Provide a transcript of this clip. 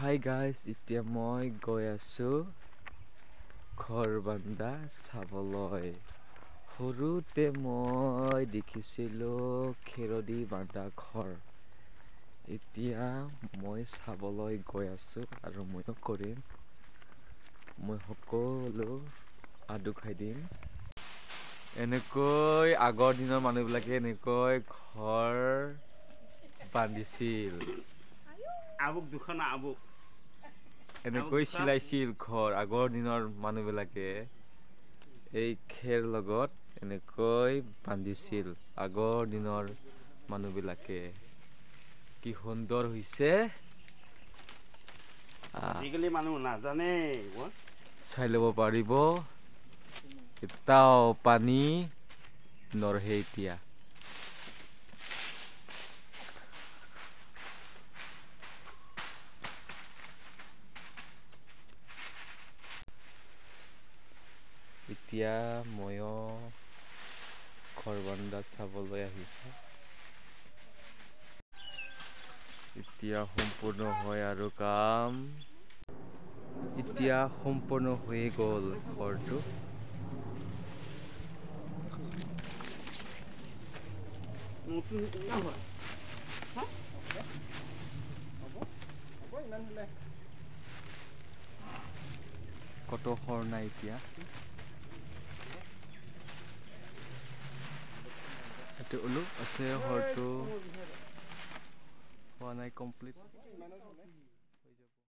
Hi guys, এতিয়া মই গৈ আছো ঘৰ বান্ধা চাবলৈ। সৰুতে মই দেখিছিলো খেৰদি বান্ধা ঘৰ। এতিয়া মই চাবলৈ গৈ আছো আৰু মইও কৰিম। মই সকলো আদুখাই দিম। এনেকৈ আগৰ দিনৰ মানুহবিলাকে এনেকৈ ঘৰ বান্ধিছিল। আবুক দুখন আবুক এনেকৈ চিলাইছিল ঘৰ আগৰ দিনৰ মানুহবিলাকে এই খেৰ লগত এনেকৈ বান্ধিছিল আগৰ দিনৰ মানুহবিলাকে কি সুন্দৰ হৈছে আজিকালি মানুহ নাজানে চাই ল'ব পাৰিব এটাও পানী নৰহে এতিয়া এতিয়া ময়ো ঘৰ বান্ধা চাবলৈ আহিছো এতিয়া সম্পূৰ্ণ হয় আৰু কাম এতিয়া সম্পূৰ্ণ হৈ গ'ল ঘৰটো কত ঘৰ নাই এতিয়া এটো ওলো আছে ঘৰটো হোৱা নাই কমপ্লিট